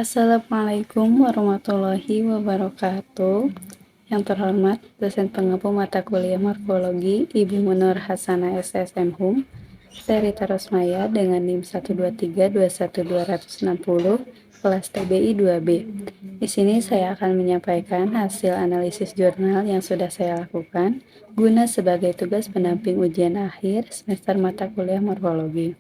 Assalamualaikum warahmatullahi wabarakatuh. Yang terhormat dosen pengampu mata kuliah morfologi Ibu Munur Hasanah SSM Hum, saya Rita Rosmaya dengan NIM 123212260 kelas TBI 2B. Di sini saya akan menyampaikan hasil analisis jurnal yang sudah saya lakukan guna sebagai tugas pendamping ujian akhir semester mata kuliah morfologi.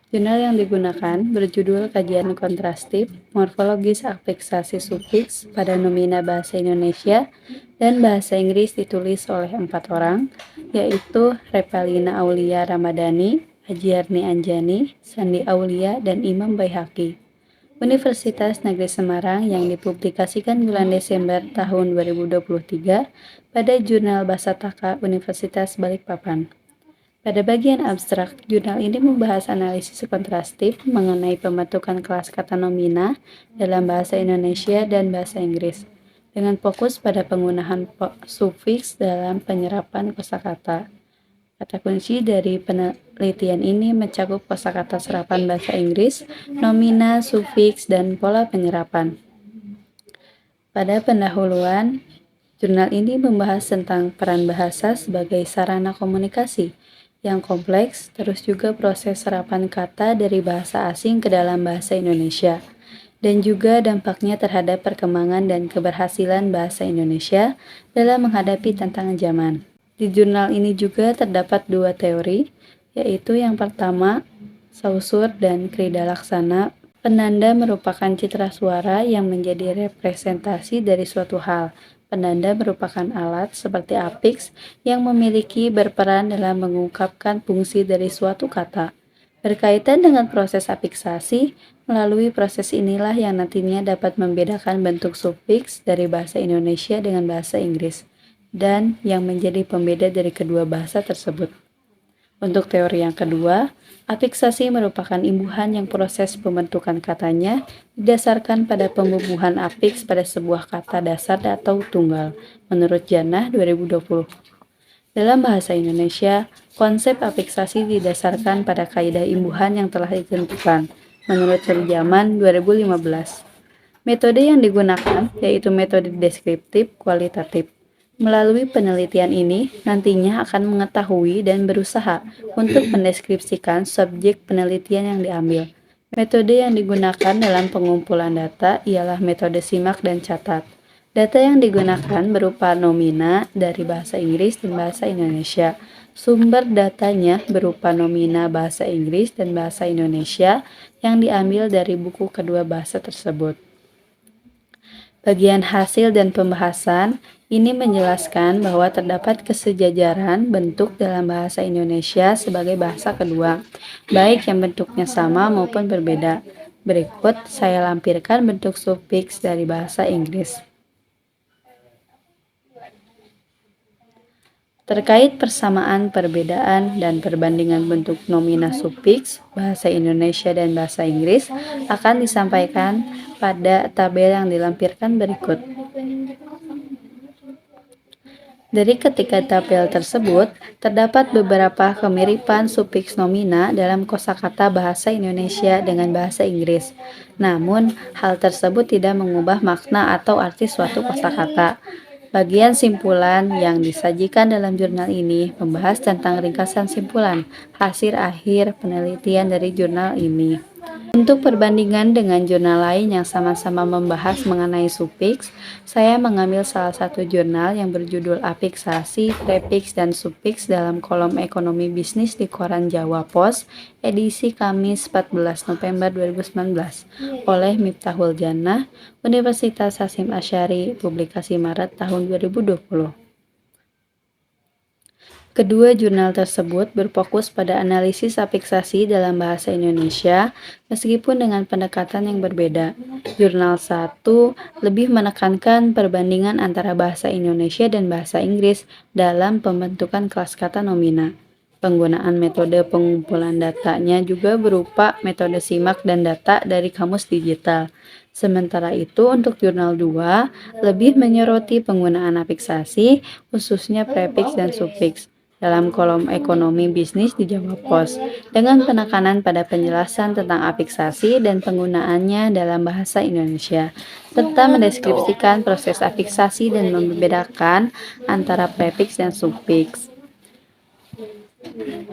Jurnal yang digunakan berjudul Kajian Kontrastif Morfologis Afiksasi Sufiks pada Nomina Bahasa Indonesia dan Bahasa Inggris ditulis oleh 4 orang, yaitu Repalina Aulia Ramadhani, Ajiarni Anjani, Sandi Aulia, dan Imam Baihaqi. Universitas Negeri Semarang yang dipublikasikan bulan Desember tahun 2023 pada Jurnal Bahasa Taka Universitas Balikpapan. Pada bagian abstrak, jurnal ini membahas analisis kontrastif mengenai pembentukan kelas kata nomina dalam bahasa Indonesia dan bahasa Inggris, dengan fokus pada penggunaan sufiks dalam penyerapan kosakata. Kata kunci dari penelitian ini mencakup kosakata serapan bahasa Inggris, nomina, sufiks, dan pola penyerapan. Pada pendahuluan, jurnal ini membahas tentang peran bahasa sebagai sarana komunikasi yang kompleks, terus juga proses serapan kata dari bahasa asing ke dalam bahasa Indonesia, dan juga dampaknya terhadap perkembangan dan keberhasilan bahasa Indonesia dalam menghadapi tantangan zaman. Di jurnal ini juga terdapat 2 teori, yaitu yang pertama, Saussure dan Krida Laksana. Penanda merupakan citra suara yang menjadi representasi dari suatu hal. Penanda merupakan alat seperti afiks yang memiliki berperan dalam mengungkapkan fungsi dari suatu kata. Berkaitan dengan proses afiksasi, melalui proses inilah yang nantinya dapat membedakan bentuk sufiks dari bahasa Indonesia dengan bahasa Inggris, dan yang menjadi pembeda dari kedua bahasa tersebut. Untuk teori yang kedua, afiksasi merupakan imbuhan yang proses pembentukan katanya didasarkan pada pembubuhan afiks pada sebuah kata dasar atau tunggal, menurut Jannah 2020. Dalam bahasa Indonesia, konsep afiksasi didasarkan pada kaidah imbuhan yang telah ditentukan, menurut Terjaman 2015. Metode yang digunakan yaitu metode deskriptif kualitatif. Melalui penelitian ini, nantinya akan mengetahui dan berusaha untuk mendeskripsikan subjek penelitian yang diambil. Metode yang digunakan dalam pengumpulan data ialah metode simak dan catat. Data yang digunakan berupa nomina dari bahasa Inggris dan bahasa Indonesia. Sumber datanya berupa nomina bahasa Inggris dan bahasa Indonesia yang diambil dari buku kedua bahasa tersebut. Bagian hasil dan pembahasan ini menjelaskan bahwa terdapat kesejajaran bentuk dalam bahasa Indonesia sebagai bahasa kedua, baik yang bentuknya sama maupun berbeda. Berikut saya lampirkan bentuk sufiks dari bahasa Inggris. Terkait persamaan, perbedaan, dan perbandingan bentuk nomina sufiks bahasa Indonesia dan bahasa Inggris akan disampaikan pada tabel yang dilampirkan berikut. Dari ketiga tabel tersebut, terdapat beberapa kemiripan sufiks nomina dalam kosakata bahasa Indonesia dengan bahasa Inggris. Namun, hal tersebut tidak mengubah makna atau arti suatu kosakata. Bagian simpulan yang disajikan dalam jurnal ini membahas tentang ringkasan simpulan hasil akhir penelitian dari jurnal ini. Untuk perbandingan dengan jurnal lain yang sama-sama membahas mengenai sufiks, saya mengambil salah satu jurnal yang berjudul Afiksasi, Prefiks, dan Sufiks dalam kolom Ekonomi Bisnis di Koran Jawa Pos, edisi Kamis 14 November 2019, oleh Miftahul Jannah, Universitas Hasyim Asy'ari, publikasi Maret tahun 2020. Kedua jurnal tersebut berfokus pada analisis afiksasi dalam bahasa Indonesia, meskipun dengan pendekatan yang berbeda. Jurnal 1 lebih menekankan perbandingan antara bahasa Indonesia dan bahasa Inggris dalam pembentukan kelas kata nomina. Penggunaan metode pengumpulan datanya juga berupa metode simak dan data dari kamus digital. Sementara itu, untuk jurnal 2 lebih menyoroti penggunaan afiksasi, khususnya prefiks dan sufiks. dalam kolom ekonomi bisnis di Jawa Pos, dengan penekanan pada penjelasan tentang afiksasi dan penggunaannya dalam bahasa Indonesia, serta mendeskripsikan proses afiksasi dan membedakan antara prefiks dan sufiks.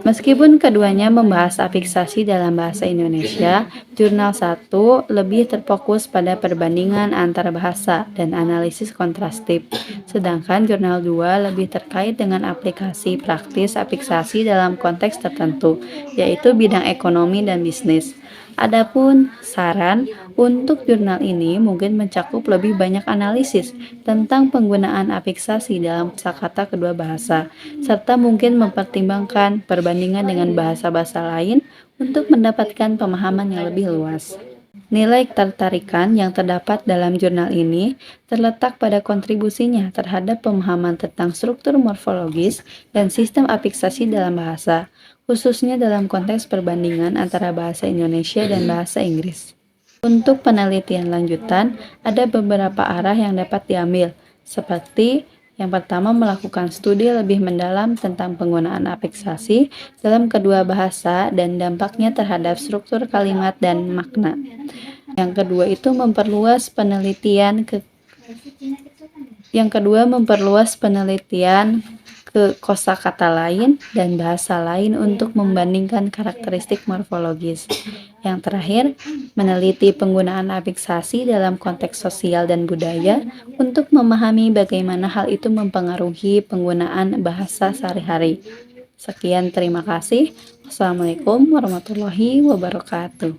Meskipun keduanya membahas afiksasi dalam bahasa Indonesia, Jurnal 1 lebih terfokus pada perbandingan antar bahasa dan analisis kontrastif, sedangkan Jurnal 2 lebih terkait dengan aplikasi praktis afiksasi dalam konteks tertentu, yaitu bidang ekonomi dan bisnis. Adapun saran untuk jurnal ini mungkin mencakup lebih banyak analisis tentang penggunaan afiksasi dalam kosakata kedua bahasa, serta mungkin mempertimbangkan perbandingan dengan bahasa-bahasa lain untuk mendapatkan pemahaman yang lebih luas. Nilai ketertarikan yang terdapat dalam jurnal ini terletak pada kontribusinya terhadap pemahaman tentang struktur morfologis dan sistem afiksasi dalam bahasa, khususnya dalam konteks perbandingan antara bahasa Indonesia dan bahasa Inggris. Untuk penelitian lanjutan, ada beberapa arah yang dapat diambil, seperti yang pertama, melakukan studi lebih mendalam tentang penggunaan afiksasi dalam kedua bahasa dan dampaknya terhadap struktur kalimat dan makna. Yang kedua itu memperluas penelitian ke kosakata lain dan bahasa lain untuk membandingkan karakteristik morfologis. Yang terakhir, meneliti penggunaan afiksasi dalam konteks sosial dan budaya untuk memahami bagaimana hal itu mempengaruhi penggunaan bahasa sehari-hari. Sekian, terima kasih. Wassalamualaikum warahmatullahi wabarakatuh.